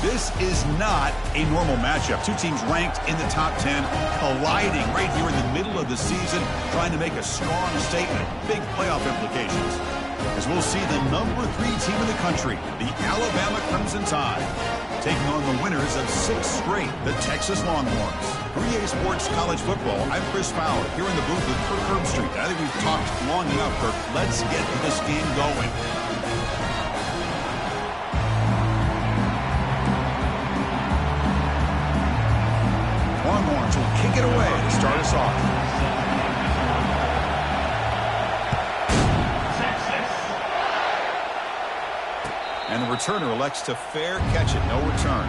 This is not a normal matchup. Two teams ranked in the top 10, colliding right here in the middle of the season, trying to make a strong statement. Big playoff implications. As we'll see the number 3 team in the country, the Alabama Crimson Tide, taking on the winners of 6 straight, the Texas Longhorns. 3A Sports College Football, I'm Chris Fowler, here in the booth with Kirk Herbstreit. I think we've talked long enough, Kirk. Let's get this game going. Longhorns will kick it away to start us off. And the returner elects to fair catch it. No return.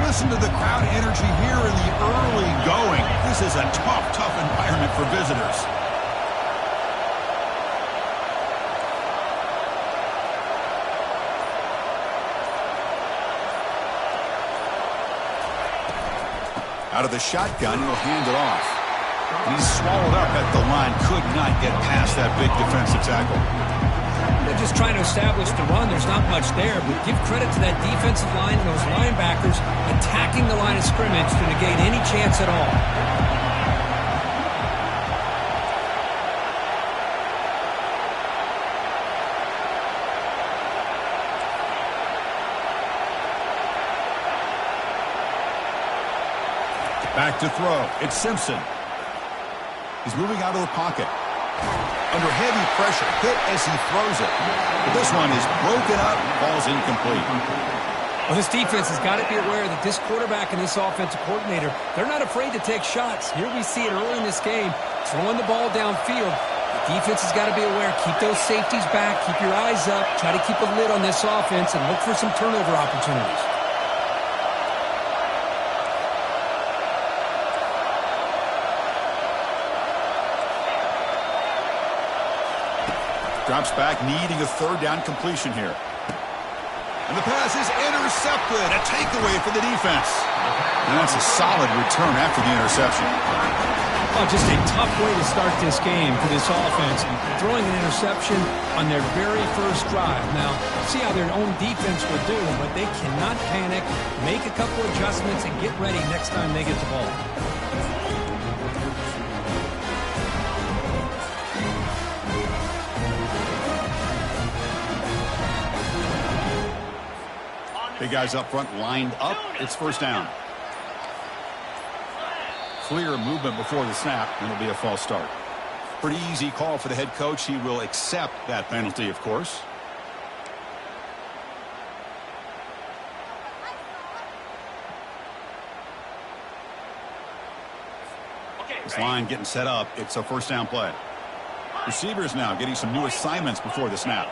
Listen to the crowd energy here in the early going. This is a tough environment for visitors. Out of the shotgun, he'll hand it off. And he's swallowed up at the line. Could not get past that big defensive tackle. They're just trying to establish the run. There's not much there, but give credit to that defensive line and those linebackers attacking the line of scrimmage to negate any chance at all. Back to throw. It's Simpson. He's moving out of the pocket. Under heavy pressure, hit as he throws it. But this one is broken up, falls incomplete. Well, this defense has got to be aware that this quarterback and this offensive coordinator, they're not afraid to take shots. Here we see it early in this game, throwing the ball downfield. The defense has got to be aware. Keep those safeties back. Keep your eyes up. Try to keep a lid on this offense and look for some turnover opportunities. Drops back, needing a third down completion here. And the pass is intercepted. A takeaway for the defense. And that's a solid return after the interception. Oh, just a tough way to start this game for this offense. Throwing an interception on their very first drive. Now, see how their own defense will do, but they cannot panic. Make a couple adjustments and get ready next time they get the ball. Big guys up front lined up. It's first down. Clear movement before the snap, and it'll be a false start. Pretty easy call for the head coach. He will accept that penalty, of course. This line getting set up. It's a first down play. Receivers now getting some new assignments before the snap.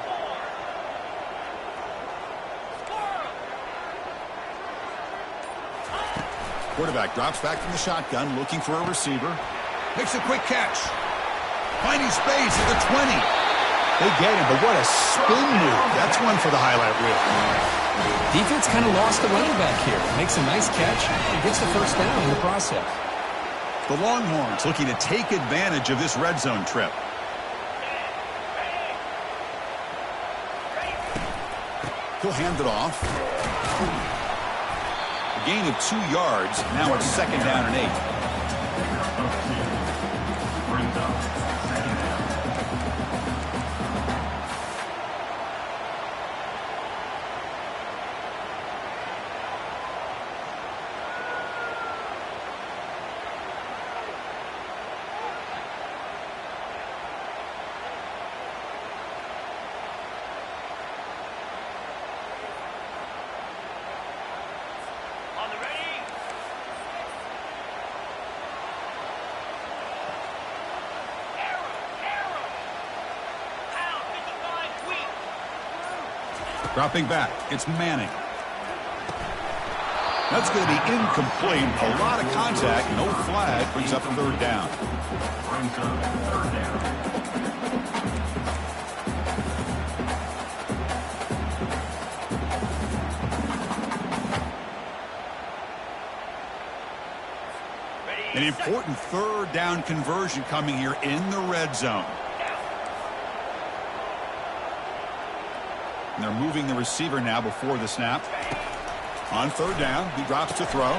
Quarterback drops back from the shotgun, looking for a receiver. Makes a quick catch. Finding space at the 20. They get him, but what a spin move. That's one for the highlight reel. Defense kind of lost the running back here. Makes a nice catch and gets the first down in the process. The Longhorns looking to take advantage of this red zone trip. He'll hand it off. Gain of 2 yards. Now it's second down and 8. Dropping back, it's Manning. That's going to be incomplete. A lot of contact, no flag, brings up a third down. An important third down conversion coming here in the red zone. And they're moving the receiver now before the snap. On third down, he drops to throw.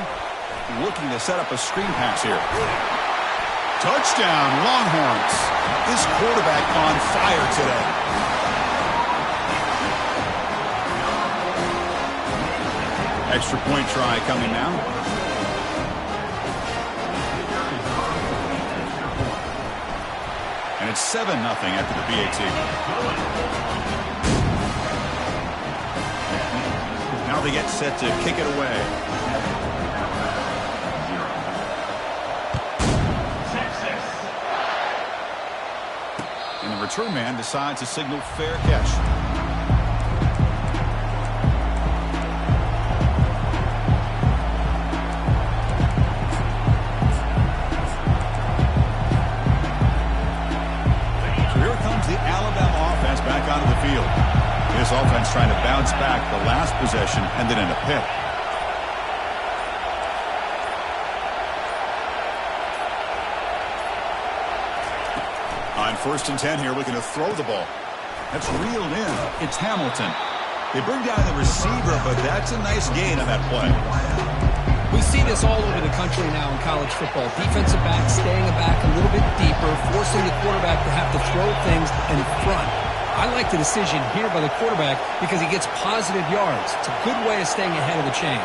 Looking to set up a screen pass here. Touchdown, Longhorns. This quarterback on fire today. Extra point try coming now. And it's 7-0 after the PAT. Now they get set to kick it away. And the return man decides to signal fair catch. So here comes the Alabama offense back onto the field. This offense trying to bounce back. The last possession ended in a pick. On 1st and 10 here, looking to throw the ball. That's reeled in. It's Hamilton. They bring down the receiver, but that's a nice gain on that play. We see this all over the country now in college football. Defensive backs staying back a little bit deeper, forcing the quarterback to have to throw things in front. I like the decision here by the quarterback because he gets positive yards. It's a good way of staying ahead of the chains.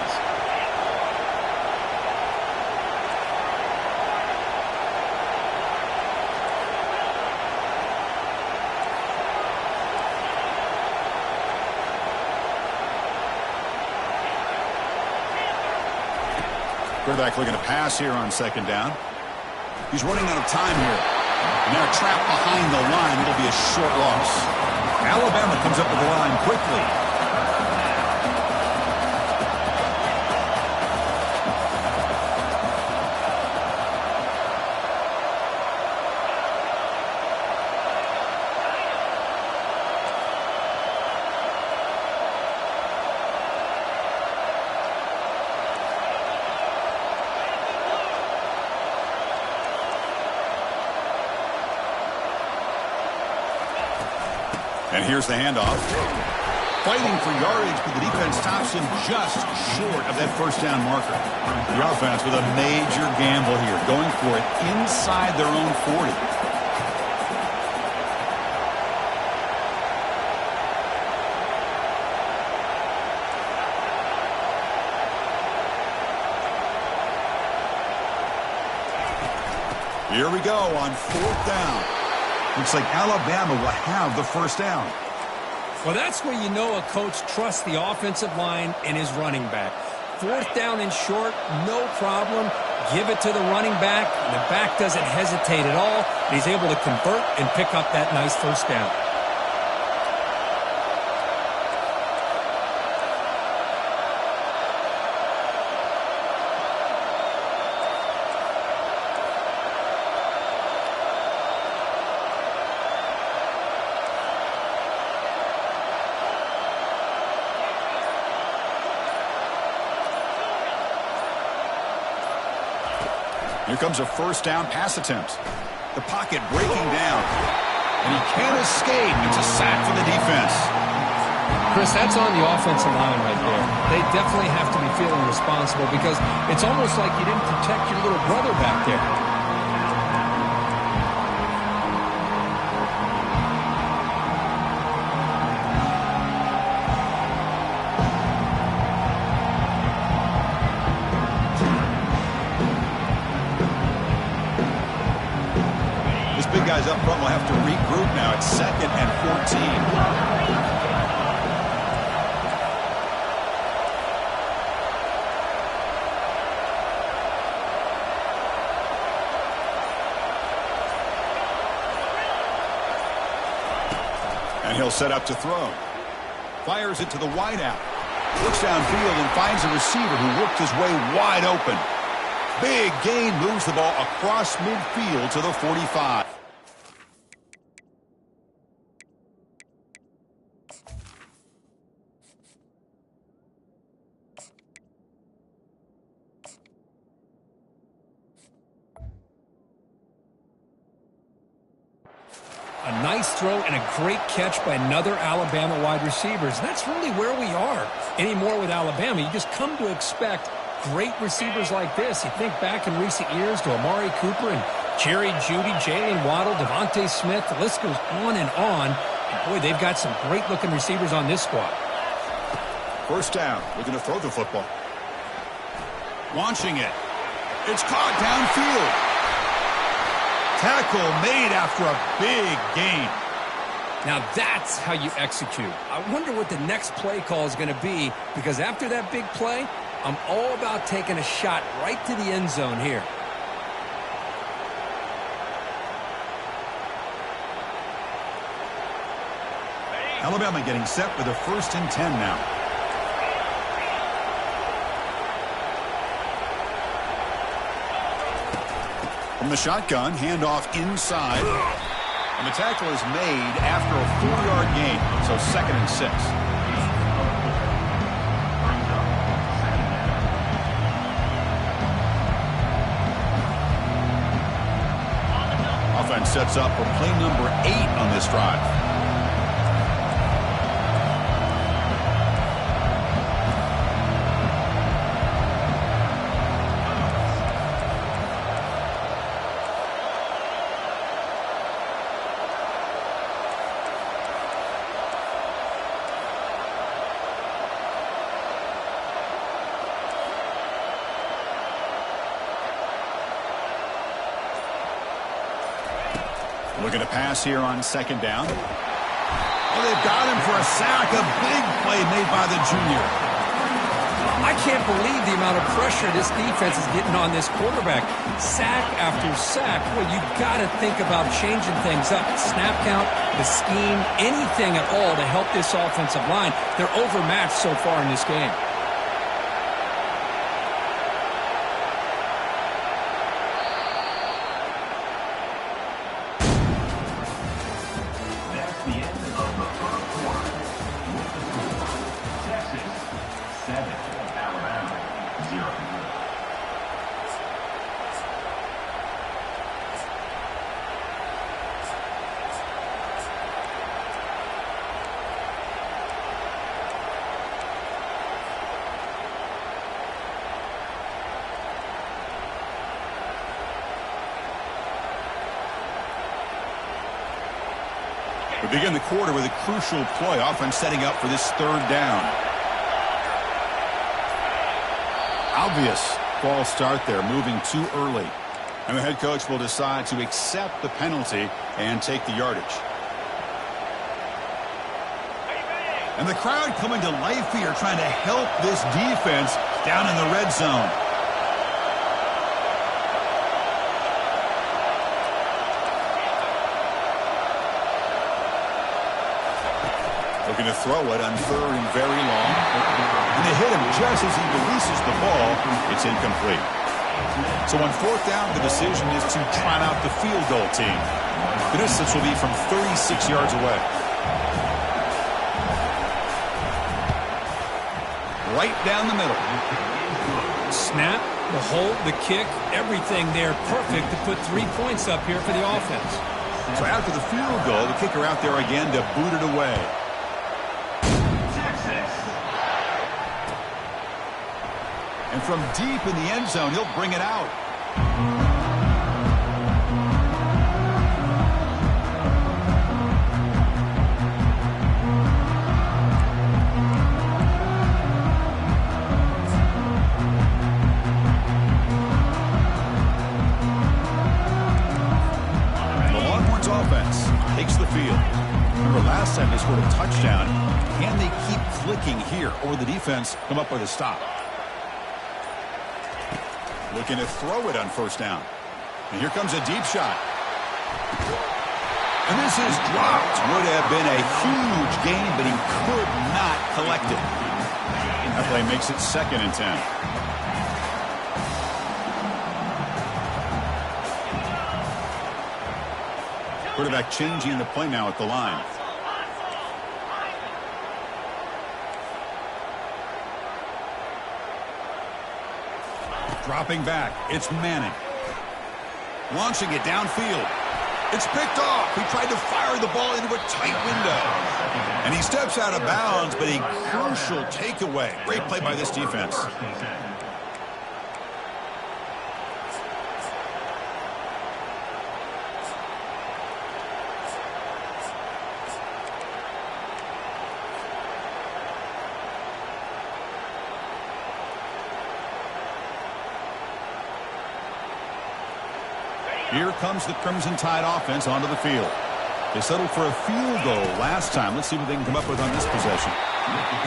Quarterback looking to pass here on 2nd down. He's running out of time here. And they're trapped behind the line. It'll be a short loss. Alabama comes up with the line quickly. And here's the handoff. Fighting for yardage, but the defense stops him just short of that 1st down marker. The offense with a major gamble here, going for it inside their own 40. Here we go on 4th down. Looks like Alabama will have the 1st down. Well, that's where you know a coach trusts the offensive line and his running back. 4th down and short, no problem. Give it to the running back. And the back doesn't hesitate at all. He's able to convert and pick up that nice 1st down. Here comes a 1st down pass attempt. The pocket breaking down. And he can't escape. It's a sack for the defense. Chris, that's on the offensive line right there. They definitely have to be feeling responsible because it's almost like you didn't protect your little brother back there. Big guys up front will have to regroup now. It's 2nd and 14. And he'll set up to throw. Fires it to the wideout. Looks downfield and finds a receiver who worked his way wide open. Big gain, moves the ball across midfield to the 45. Nice throw and a great catch by another Alabama wide receiver. And that's really where we are anymore with Alabama. You just come to expect great receivers like this. You think back in recent years to Amari Cooper and Jerry Jeudy, Jalen Waddle, Devontae Smith. The list goes on and on. And boy, they've got some great-looking receivers on this squad. First down. We're going to throw the football. Launching it. It's caught downfield. Tackle made after a big gain. Now that's how you execute. I wonder what the next play call is going to be, because after that big play, I'm all about taking a shot right to the end zone here. Alabama getting set for the 1st and 10 now. From the shotgun, handoff inside. And the tackle is made after a 4-yard gain. So 2nd and 6. Offense sets up for play number 8 on this drive. Looking to pass here on 2nd down. Oh, they've got him for a sack. A big play made by the junior. I can't believe the amount of pressure this defense is getting on this quarterback. Sack after sack. Well, you've got to think about changing things up. Snap count, the scheme, anything at all to help this offensive line. They're overmatched so far in this game. We begin the quarter with a crucial play. Offense setting up for this 3rd down. Obvious false start there, moving too early. And the head coach will decide to accept the penalty and take the yardage. And the crowd coming to life here, trying to help this defense down in the red zone. Looking to throw it on 3rd and very long. And they hit him just as he releases the ball. It's incomplete. So on 4th down, the decision is to trot out the field goal team. The distance will be from 36 yards away. Right down the middle. Snap, the hold, the kick, everything there perfect to put 3 points up here for the offense. So after the field goal, the kicker out there again to boot it away. And from deep in the end zone, he'll bring it out. The Longhorns offense takes the field. Remember, last time they scored a touchdown. Can they keep clicking here, or the defense come up with a stop? Looking to throw it on 1st down. And here comes a deep shot. And this is dropped. Would have been a huge gain, but he could not collect it. That play makes it 2nd and 10. Quarterback changing the play now at the line. Dropping back, it's Manning. Launching it downfield. It's picked off. He tried to fire the ball into a tight window. And he steps out of bounds, but a crucial takeaway. Great play by this defense. Here comes the Crimson Tide offense onto the field. They settled for a field goal last time. Let's see what they can come up with on this possession.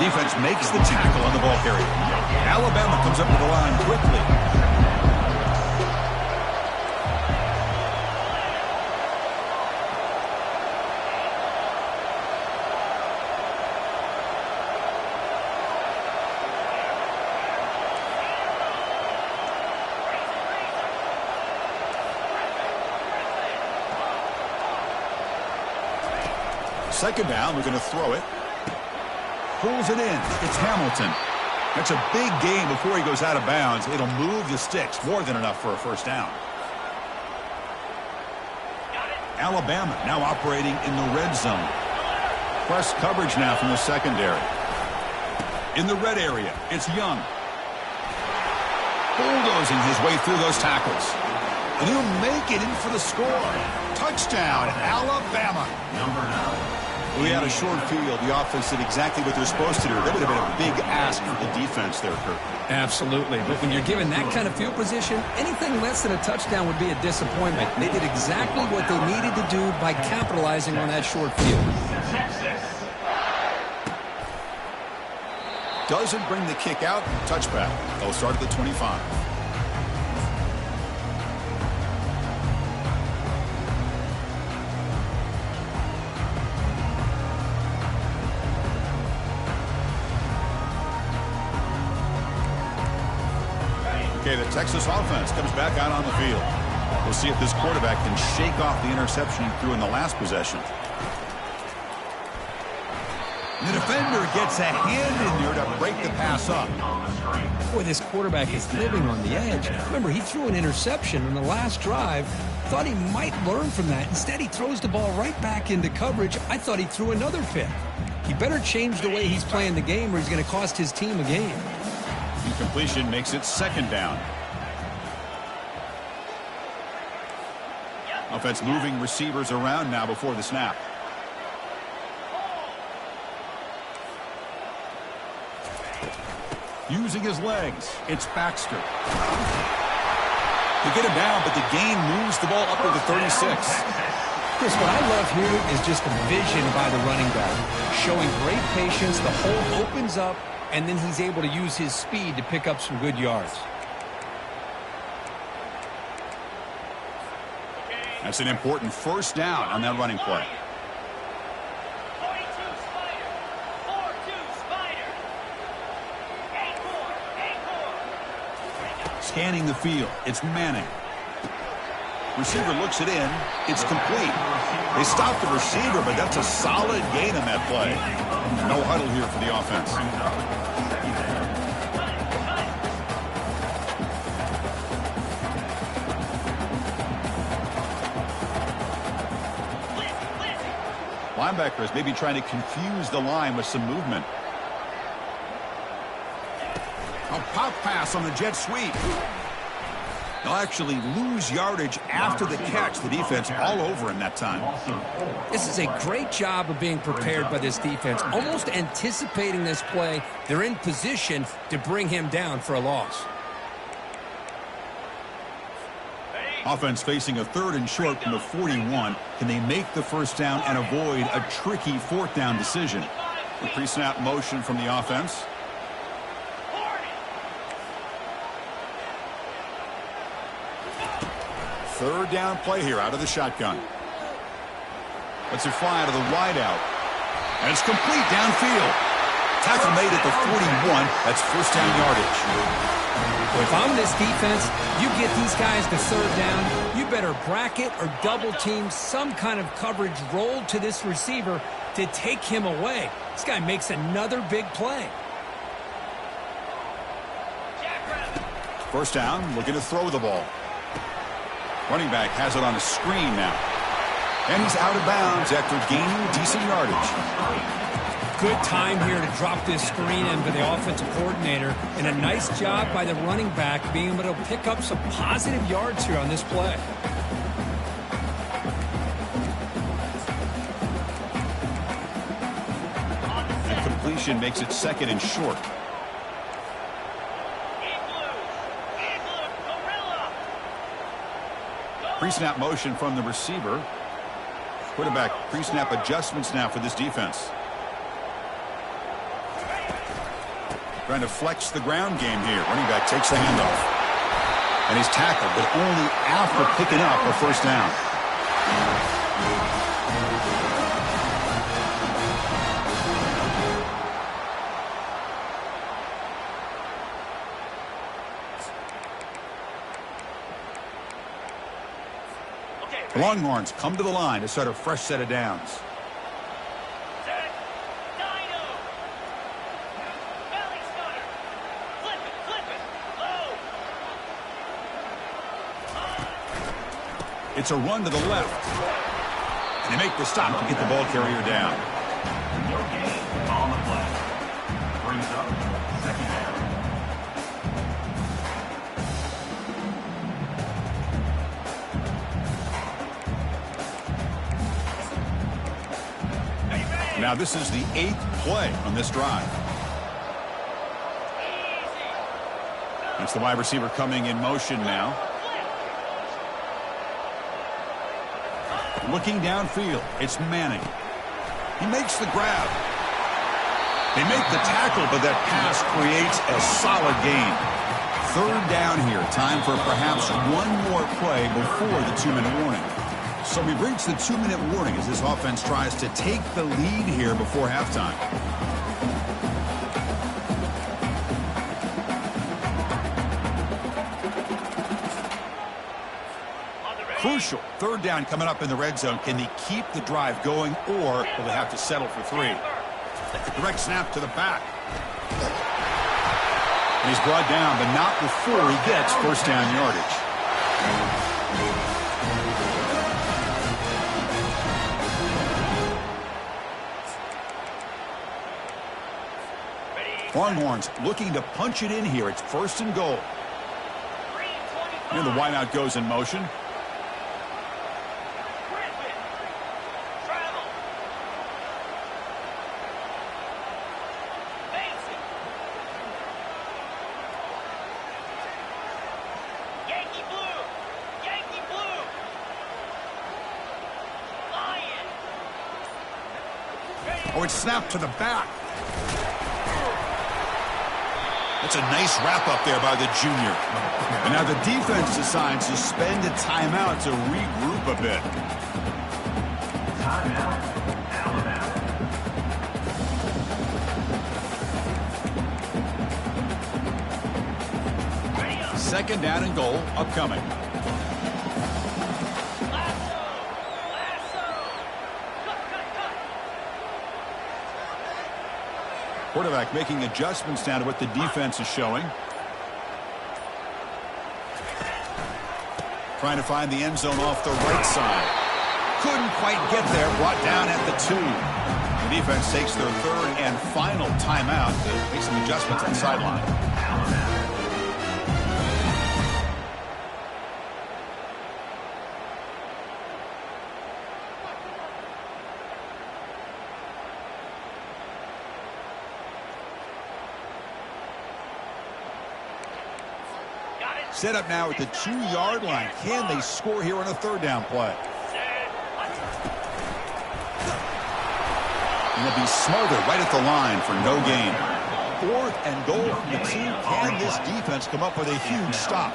Defense makes the tackle on the ball carrier. Alabama comes up to the line quickly. Second down, we're going to throw it. Pulls it in. It's Hamilton. That's a big gain before he goes out of bounds. It'll move the sticks. More than enough for a first down. Alabama now operating in the red zone. Press coverage now from the secondary. In the red area, it's Young. Bulldozing his way through those tackles. And he'll make it in for the score. Touchdown, Alabama. Number 9. We had a short field. The offense did exactly what they're supposed to do. That would have been a big ask for the defense there, Kurt. Absolutely. But when you're given that kind of field position, anything less than a touchdown would be a disappointment. They did exactly what they needed to do by capitalizing on that short field. Doesn't bring the kick out. Touchback. They'll start at the 25. Okay, the Texas offense comes back out on the field. We'll see if this quarterback can shake off the interception he threw in the last possession. The defender gets a hand in there to break the pass up. Boy, this quarterback is living on the edge. Remember, he threw an interception in the last drive. Thought he might learn from that. Instead, he throws the ball right back into coverage. I thought he threw another pick. He better change the way he's playing the game or he's going to cost his team a game. Incompletion makes it second down. Offense moving receivers around now before the snap. Using his legs, it's Baxter. They get him down, but the gain moves the ball up to the 36. Chris, what I love here is just the vision by the running back. Showing great patience, the hole opens up, and then he's able to use his speed to pick up some good yards. That's an important first down on that running play. Scanning the field, it's Manning. Receiver looks it in, it's complete. They stop the receiver, but that's a solid gain on that play. No huddle here for the offense. Linebackers maybe trying to confuse the line with some movement. A pop pass on the jet sweep. They'll actually lose yardage after the catch. The defense all over him that time. This is a great job of being prepared by this defense. Almost anticipating this play. They're in position to bring him down for a loss. Offense facing a 3rd and short from the 41. Can they make the first down and avoid a tricky 4th down decision? The pre-snap motion from the offense. Third down play here out of the shotgun. Lets it fly out of the wideout. And it's complete downfield. Tackle made at the 41. That's first down yardage. If I'm this defense, you get these guys to 3rd down, you better bracket or double team some kind of coverage roll to this receiver to take him away. This guy makes another big play. First down, looking to throw the ball. Running back has it on a screen now. And he's out of bounds after gaining decent yardage. Good time here to drop this screen in for the offensive coordinator. And a nice job by the running back being able to pick up some positive yards here on this play. And completion makes it 2nd and short. Pre-snap motion from the receiver. Quarterback pre-snap adjustments now for this defense. Trying to flex the ground game here. Running back takes the handoff. And he's tackled, but only after picking up a first down. The Longhorns come to the line to start a fresh set of downs. It's a run to the left. And they make the stop to get the ball carrier down. No gain on the play. Brings up 2nd down. Now this is the 8th play on this drive. It's the wide receiver coming in motion now. Looking downfield, it's Manning. He makes the grab. They make the tackle, but that pass creates a solid gain. 3rd down here. Time for perhaps one more play before the 2-minute warning. So we've reached the 2-minute warning as this offense tries to take the lead here before halftime. Crucial 3rd down coming up in the red zone. Can they keep the drive going, or will they have to settle for 3? Direct snap to the back. And he's brought down, but not before he gets first down yardage. Longhorns looking to punch it in here. It's 1st and goal. And the wideout goes in motion. Oh, it's snapped to the back. That's a nice wrap-up there by the junior. And now the defense decides to spend a timeout to regroup a bit. Timeout, Alabama. 2nd down and goal upcoming. Quarterback making adjustments down to what the defense is showing. Trying to find the end zone off the right side. Couldn't quite get there. Brought down at the 2. The defense takes their 3rd and final timeout to make some adjustments on the sideline. Set up now at the 2-yard line. Can they score here on a 3rd down play? And they'll be smothered right at the line for no gain. 4th and goal from the 2. Can this defense come up with a huge stop?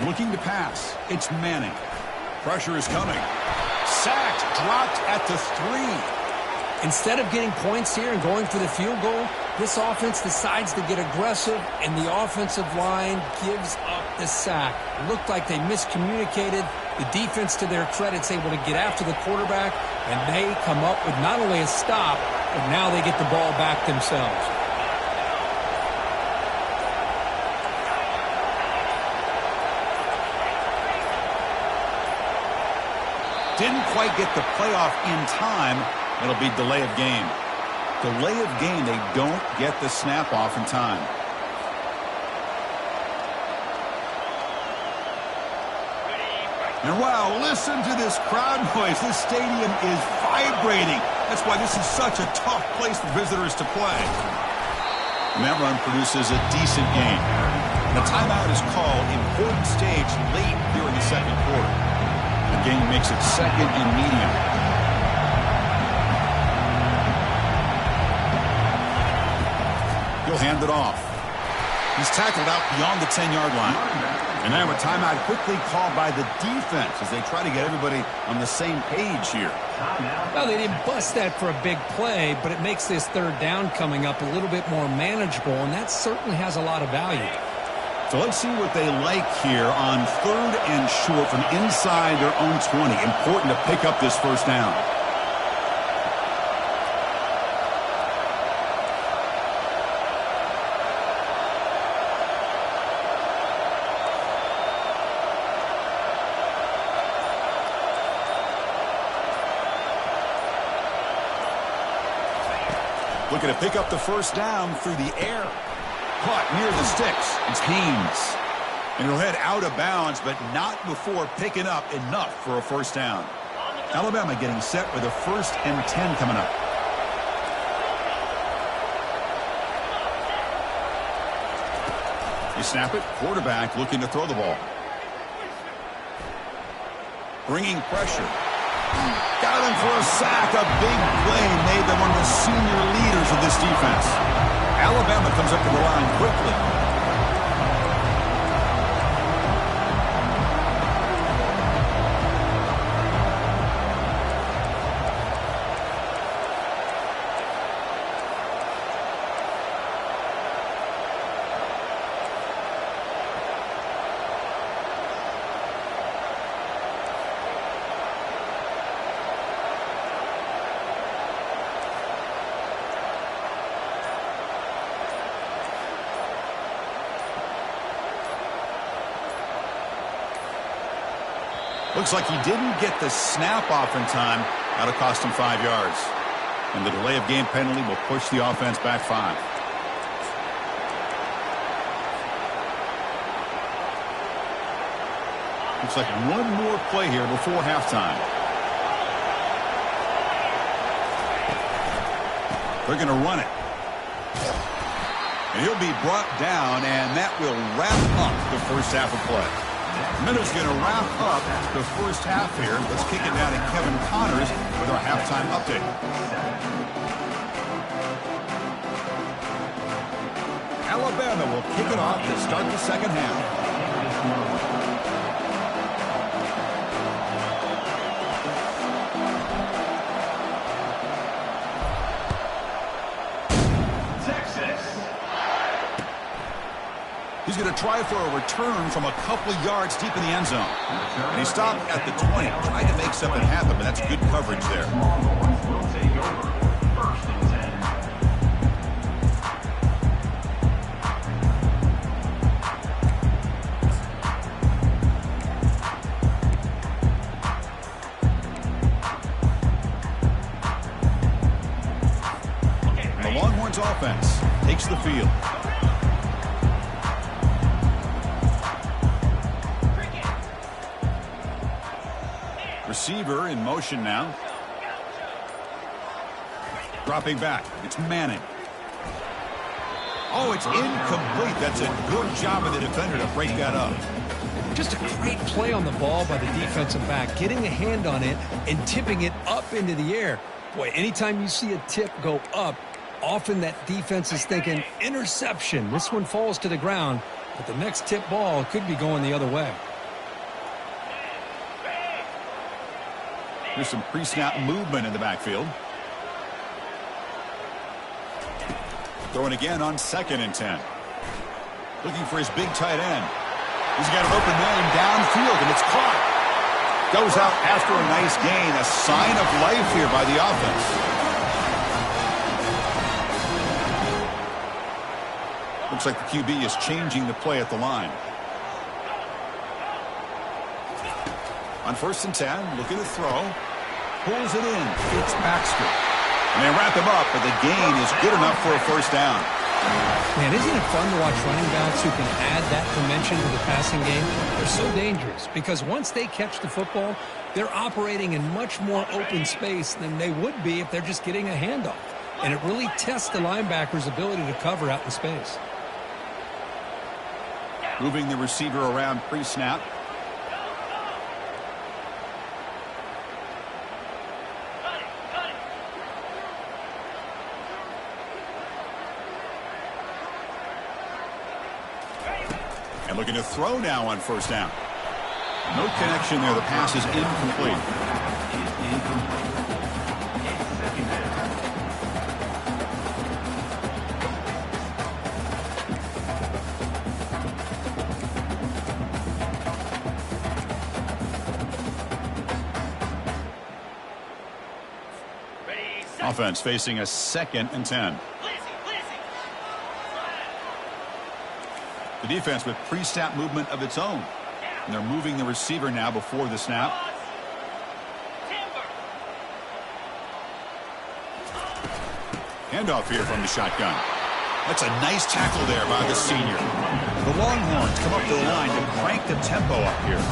Looking to pass. It's Manning. Pressure is coming. Sacked. Dropped at the 3. Instead of getting points here and going for the field goal, this offense decides to get aggressive, and the offensive line gives up the sack. It looked like they miscommunicated. The defense, to their credit, is able to get after the quarterback, and they come up with not only a stop, but now they get the ball back themselves. Didn't quite get the playoff in time. It'll be delay of game. Delay of game, they don't get the snap off in time. And wow, listen to this crowd noise. This stadium is vibrating. That's why this is such a tough place for visitors to play. And that run produces a decent gain. The timeout is called. Important stage late here in the second quarter. The game makes it second and medium. He'll hand it off. He's tackled out beyond the 10-yard line. And now a timeout quickly called by the defense as they try to get everybody on the same page here. Well, they didn't bust that for a big play, but it makes this third down coming up a little bit more manageable, and that certainly has a lot of value. So let's see what they like here on third and short from inside their own 20. Important to pick up this first down. Looking to pick up the first down through the air. Caught near the sticks. It's Haynes. And he'll head out of bounds, but not before picking up enough for a first down. Alabama getting set with a 1st and 10 coming up. They snap it. Quarterback looking to throw the ball. Bringing pressure. Got him for a sack. A big play made them one of the senior leaders of this defense. Alabama comes up to the line quickly. Looks like he didn't get the snap off in time. That'll cost him 5 yards. And the delay of game penalty will push the offense back 5. Looks like one more play here before halftime. They're going to run it. And he'll be brought down, and that will wrap up the first half of play. Minnows going to wrap up the first half here. Let's kick it down to Kevin Connors with our halftime update. Alabama will kick it off to start the second half. He's going to try for a return from a couple of yards deep in the end zone. And he stopped at the 20, trying to make something happen, but that's good coverage there. And the Longhorns offense takes the field. Receiver in motion now. Dropping back. It's Manning. Oh, it's incomplete. That's a good job of the defender to break that up. Just a great play on the ball by the defensive back, getting a hand on it and tipping it up into the air. Boy, anytime you see a tip go up, often that defense is thinking interception. This one falls to the ground, but the next tip ball could be going the other way. There's some pre-snap movement in the backfield. Throwing again on 2nd and 10. Looking for his big tight end. He's got an open man downfield, and it's caught. Goes out after a nice gain. A sign of life here by the offense. Looks like the QB is changing the play at the line. On 1st and 10, looking to throw. Pulls it in. It's Baxter. And they wrap him up, but the gain is good enough for a first down. Man, isn't it fun to watch running backs who can add that dimension to the passing game? They're so dangerous because once they catch the football, they're operating in much more open space than they would be if they're just getting a handoff. And it really tests the linebacker's ability to cover out in space. Moving the receiver around pre-snap. And looking to throw now on 1st down. No connection there. The pass is incomplete. Offense facing a 2nd and 10. The defense with pre-snap movement of its own. And they're moving the receiver now before the snap. Handoff here from the shotgun. That's a nice tackle there by the senior. The Longhorns come up to the line to crank the tempo up here.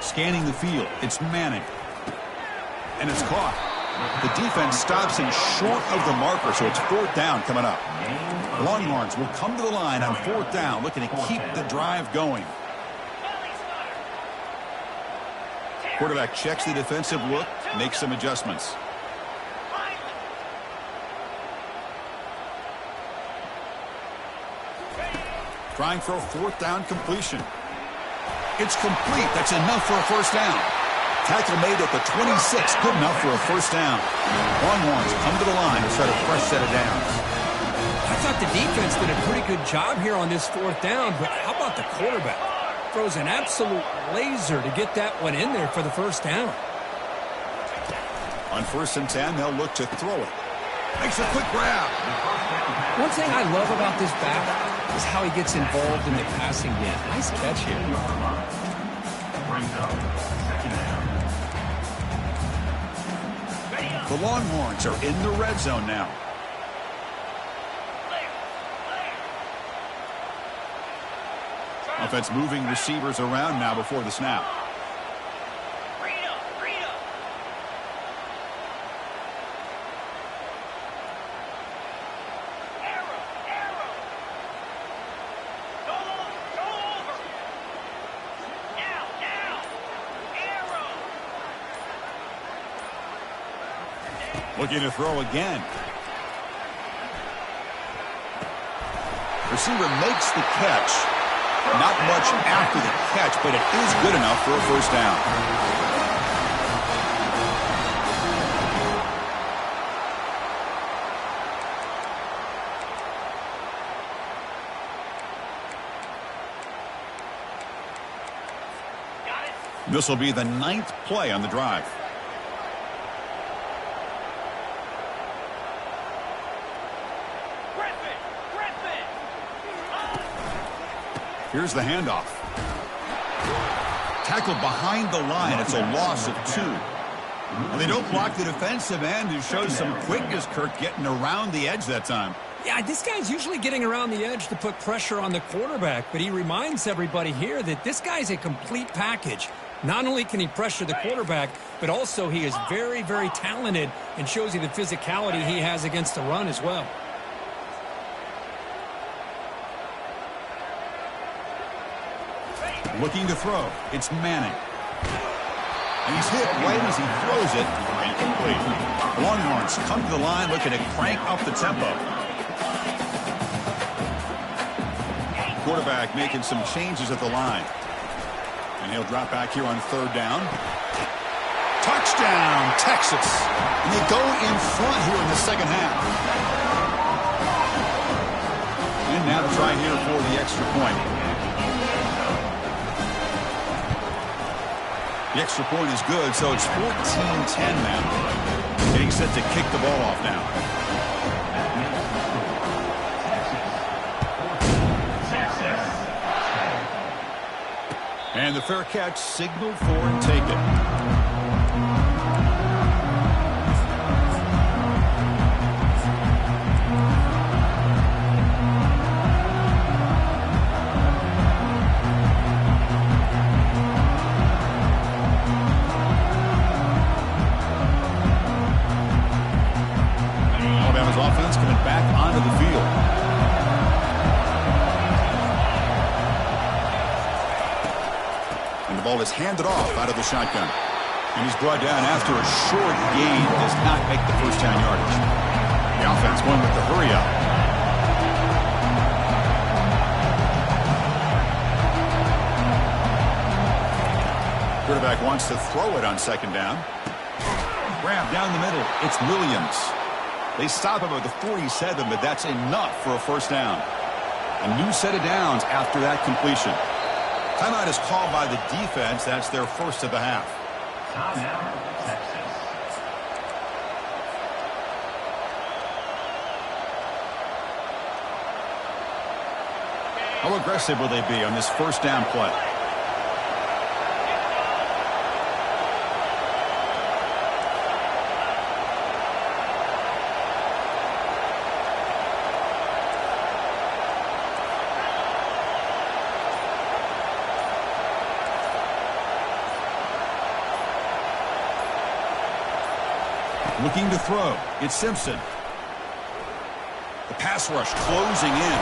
Scanning the field. It's Manning. And it's caught. The defense stops him short of the marker, so it's 4th down coming up. Longhorns will come to the line on 4th down, looking to keep the drive going. Quarterback checks the defensive look, makes some adjustments. Trying for a 4th down completion. It's complete. That's enough for a first down. Tackle made at the 26. Good enough for a first down. Longhorns come to the line to start a fresh set of downs. I thought the defense did a pretty good job here on this 4th down, but how about the quarterback? Throws an absolute laser to get that one in there for the first down. On 1st and 10, they'll look to throw it. Makes a quick grab. One thing I love about this back is how he gets involved in the passing game. Nice catch here. The Longhorns are in the red zone now. Offense moving receivers around now before the snap. Looking to throw again. Receiver makes the catch. Not much after the catch, but it is good enough for a first down. This will be the 9th play on the drive. Here's the handoff. Tackled behind the line. It's a loss of 2. And they don't block the defensive end, who shows some quickness, Kirk, getting around the edge that time. Yeah, this guy's usually getting around the edge to put pressure on the quarterback, but he reminds everybody here that this guy's a complete package. Not only can he pressure the quarterback, but also he is very, very talented and shows you the physicality he has against the run as well. Looking to throw. It's Manning. And he's hit right as he throws it. Incomplete. The Longhorns come to the line looking to crank up the tempo. Quarterback making some changes at the line. And he'll drop back here on 3rd down. Touchdown, Texas. And they go in front here in the second half. And now to try here for the extra point. The extra point is good, so it's 14-10 now. Getting set to kick the ball off now. And the fair catch signaled for and taken. Alabama's offense coming back onto the field. And the ball is handed off out of the shotgun. And he's brought down after a short gain. Does not make the first down yardage. The offense going with the hurry up. Quarterback wants to throw it on second down. Grab down the middle. It's Williams. They stop him at the 47, but that's enough for a first down. A new set of downs after that completion. Timeout is called by the defense. That's their first of the half. Timeout, Texas. How aggressive will they be on this first down play? Looking to throw. It's Simpson. The pass rush closing in.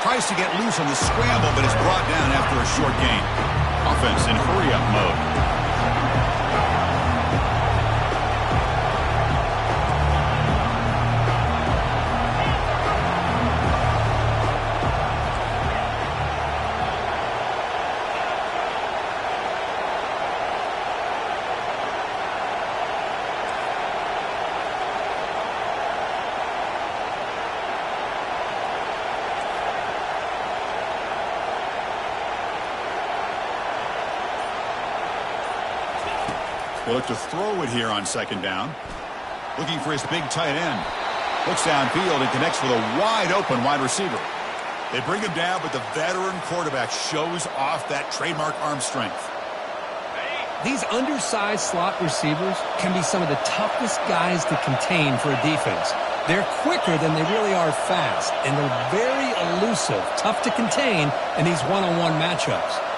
Tries to get loose on the scramble, but is brought down after a short gain. Offense in hurry-up mode. They look to throw it here on second down. Looking for his big tight end. Looks downfield and connects with a wide-open wide receiver. They bring him down, but the veteran quarterback shows off that trademark arm strength. These undersized slot receivers can be some of the toughest guys to contain for a defense. They're quicker than they really are fast, and they're very elusive, tough to contain in these one-on-one matchups.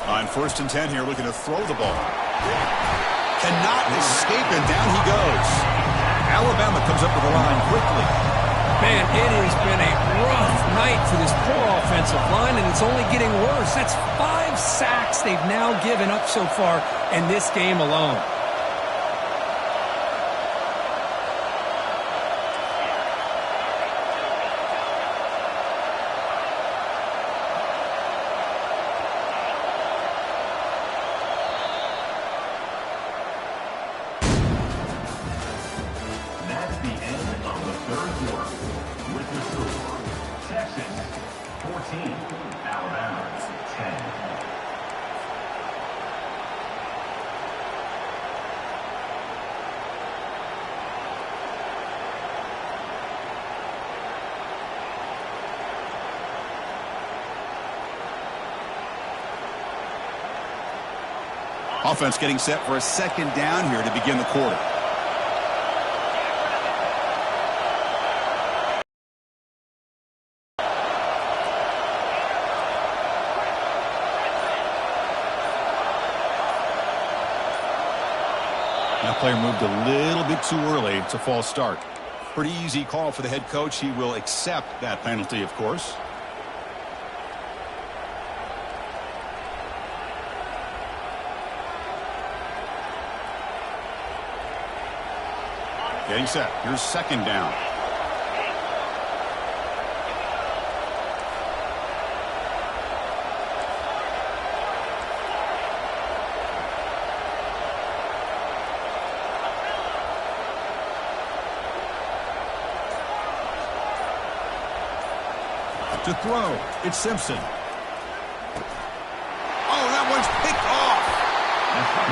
On 1st and 10 here, looking to throw the ball. Cannot escape, and down he goes. Alabama comes up with the line quickly. Man, it has been a rough night for this poor offensive line, and it's only getting worse. That's 5 sacks they've now given up so far in this game alone. Offense getting set for a second down here to begin the quarter. That player moved a little bit too early. It's a false start. Pretty easy call for the head coach. He will accept that penalty, of course. Getting set. Here's second down. To throw, it's Simpson. Oh, that one's picked off.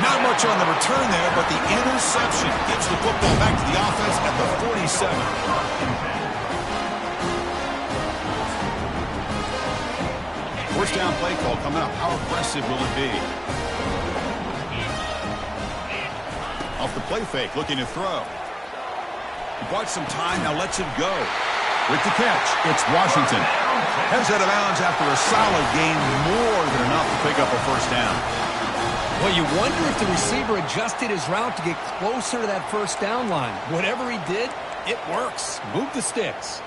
Not much on the return there, but the interception gives the football back to the offense at the 47. First down play call coming up. How aggressive will it be? Off the play fake, looking to throw. He bought some time, now lets him go. With the catch, it's Washington. Heads out of bounds after a solid gain, more than enough to pick up a first down. Well, you wonder if the receiver adjusted his route to get closer to that first down line. Whatever he did, it works. Move the sticks.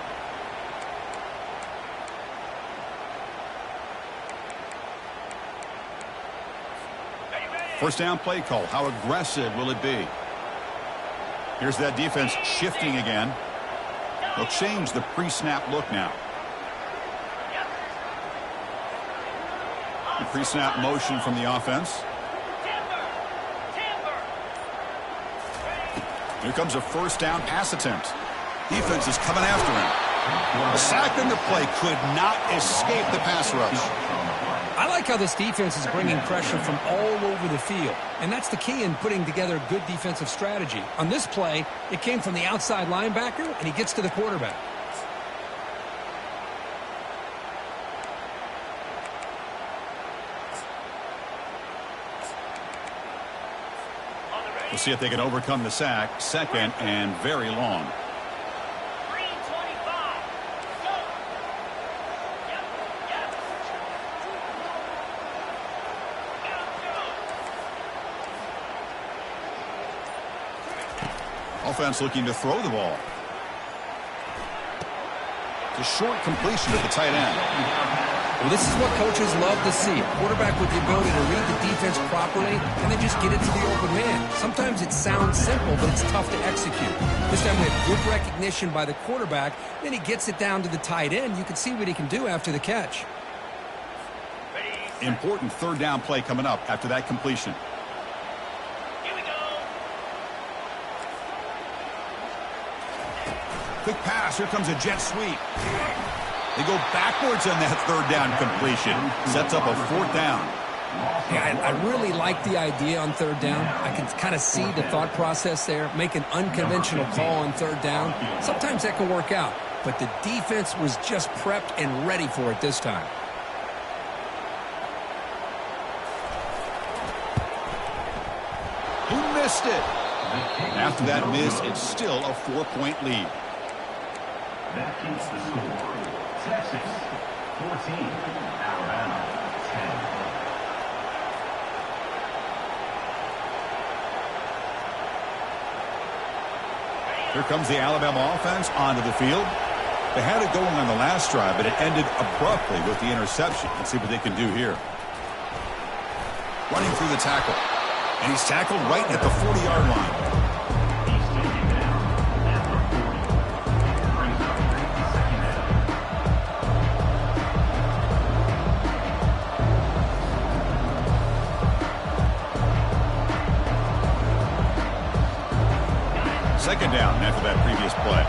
First down play call. How aggressive will it be? Here's that defense shifting again. They'll change the pre-snap look now. The pre-snap motion from the offense. Here comes a first down pass attempt. Defense is coming after him. A sack in the play could not escape the pass rush. I like how this defense is bringing pressure from all over the field, and that's the key in putting together a good defensive strategy. On this play, it came from the outside linebacker, and he gets to the quarterback. We'll see if they can overcome the sack. Second and very long. Offense looking to throw the ball. It's a short completion to the tight end. Well, this is what coaches love to see. A quarterback with the ability to read the defense properly and then just get it to the open man. Sometimes it sounds simple, but it's tough to execute. This time we have good recognition by the quarterback. Then he gets it down to the tight end. You can see what he can do after the catch. Important third down play coming up after that completion. Quick pass. Here comes a jet sweep. They go backwards on that third down completion. Sets up a fourth down. Yeah, I really like the idea on third down. I can kind of see the thought process there. Make an unconventional call on third down. Sometimes that can work out. But the defense was just prepped and ready for it this time. He missed it. After that miss, it's still a 4-point lead. That keeps the score. Texas 14, Alabama 10. Here comes the Alabama offense onto the field. They had it going on the last drive, but it ended abruptly with the interception. Let's see what they can do here. Running through the tackle. And he's tackled right at the 40-yard line. Second down after that previous play.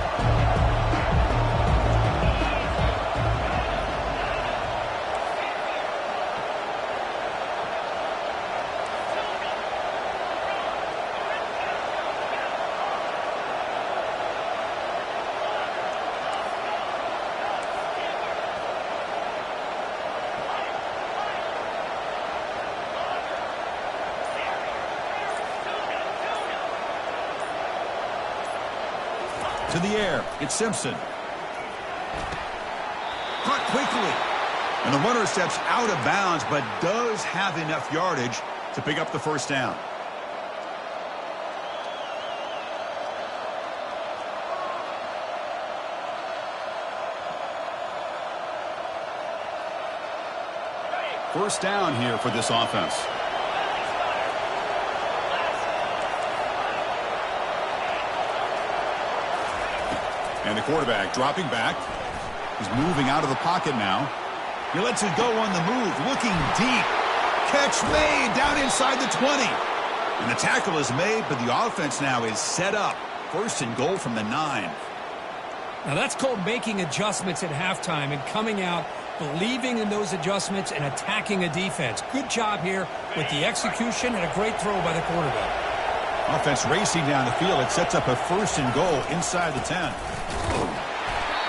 To the air, it's Simpson. Caught quickly. And the runner steps out of bounds, but does have enough yardage to pick up the first down. First down here for this offense. And the quarterback dropping back. He's moving out of the pocket now. He lets it go on the move, looking deep. Catch made down inside the 20. And the tackle is made, but the offense now is set up. First and goal from the 9. Now that's called making adjustments at halftime and coming out, believing in those adjustments and attacking a defense. Good job here with the execution and a great throw by the quarterback. Offense racing down the field. It sets up a 1st and goal inside the 10.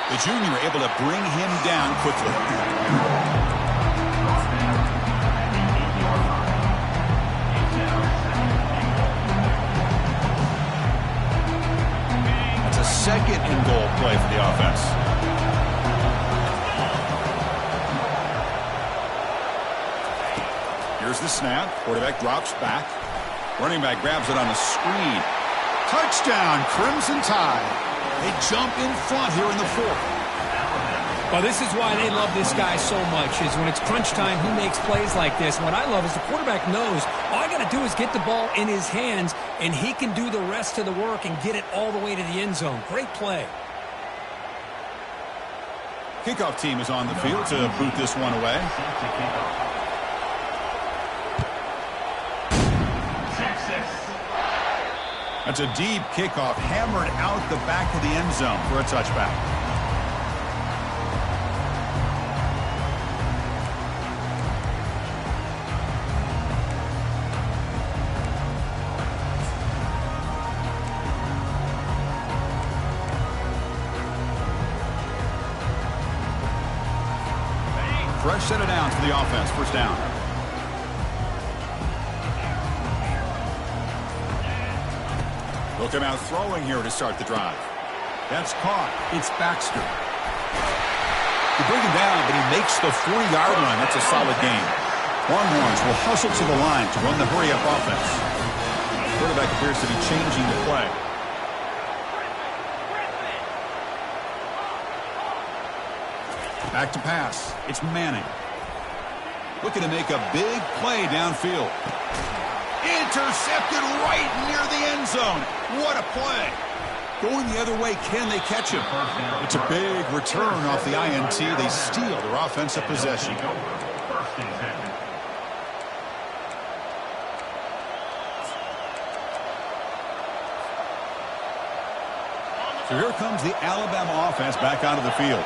The junior able to bring him down quickly. That's a 2nd and goal play for the offense. Here's the snap. Quarterback drops back. Running back grabs it on the screen. Touchdown, Crimson Tide. They jump in front here in the 4th. Well, this is why they love this guy so much, is when it's crunch time, he makes plays like this. And what I love is the quarterback knows all I got to do is get the ball in his hands, and he can do the rest of the work and get it all the way to the end zone. Great play. Kickoff team is on the field to boot this one away. That's a deep kickoff, hammered out the back of the end zone for a touchback. Fresh set of downs for the offense, 1st down. They'll come out throwing here to start the drive. That's caught. It's Baxter. You bring him down, but he makes the 40-yard line. That's a solid gain. Longhorns will hustle to the line to run the hurry-up offense. Quarterback appears to be changing the play. Back to pass. It's Manning. Looking to make a big play downfield. Intercepted right near the end zone. What a play. Going the other way, can they catch him? It's a big return off the INT. They steal their offensive possession. So here comes the Alabama offense back onto the field.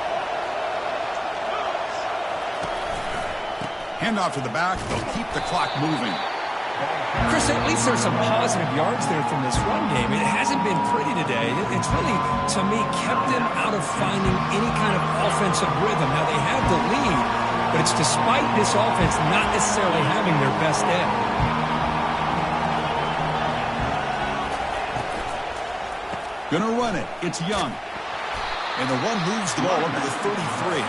Handoff to the back. They'll keep the clock moving. Chris, at least there's some positive yards there from this run game. It hasn't been pretty today. It's really, to me, kept them out of finding any kind of offensive rhythm. Now, they have the lead, but it's despite this offense not necessarily having their best day. Gonna run it. It's Young. And the one moves the ball up to the 33.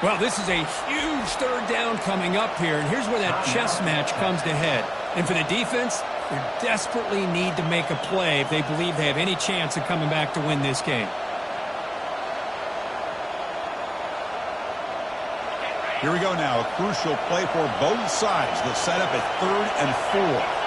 Well, this is a huge 3rd down coming up here, and here's where that chess match comes to head. And for the defense, they desperately need to make a play if they believe they have any chance of coming back to win this game. Here we go now. A crucial play for both sides. They'll set up at 3rd and 4.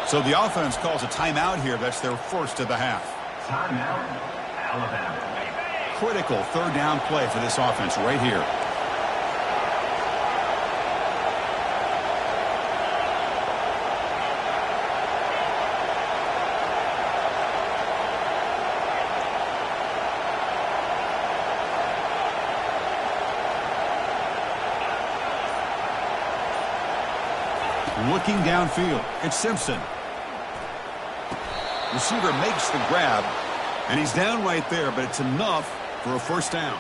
So the offense calls a timeout here. That's their 1st of the half. Timeout, Alabama. Critical 3rd down play for this offense right here. Looking downfield, it's Simpson. Receiver makes the grab, and he's down right there, but it's enough for a 1st down.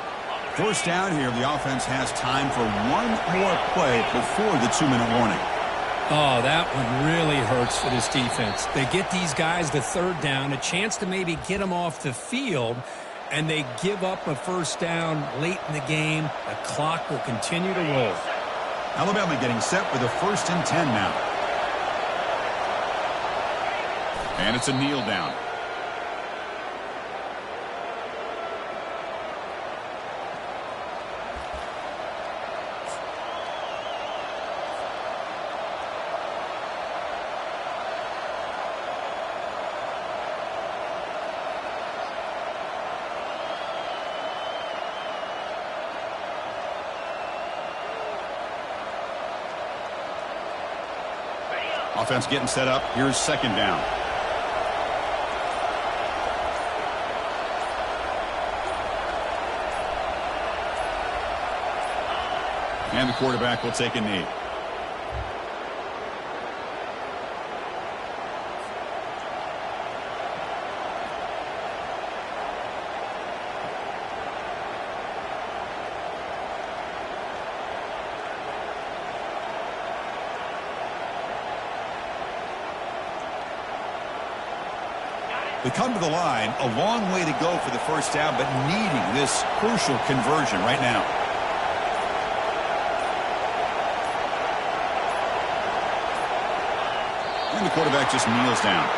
1st down here, the offense has time for one more play before the 2-minute warning. Oh, that one really hurts for this defense. They get these guys the 3rd down, a chance to maybe get them off the field, and they give up a 1st down late in the game. The clock will continue to roll. Alabama getting set with a 1st and 10 now. And it's a kneel down. Offense getting set up. Here's second down. And the quarterback will take a knee. They come to the line, a long way to go for the first down, but needing this crucial conversion right now. And the quarterback just kneels down.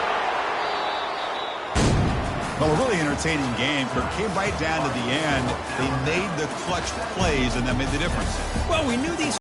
Well, a really entertaining game. Kirk came right down to the end. They made the clutch plays, and that made the difference. Well, we knew these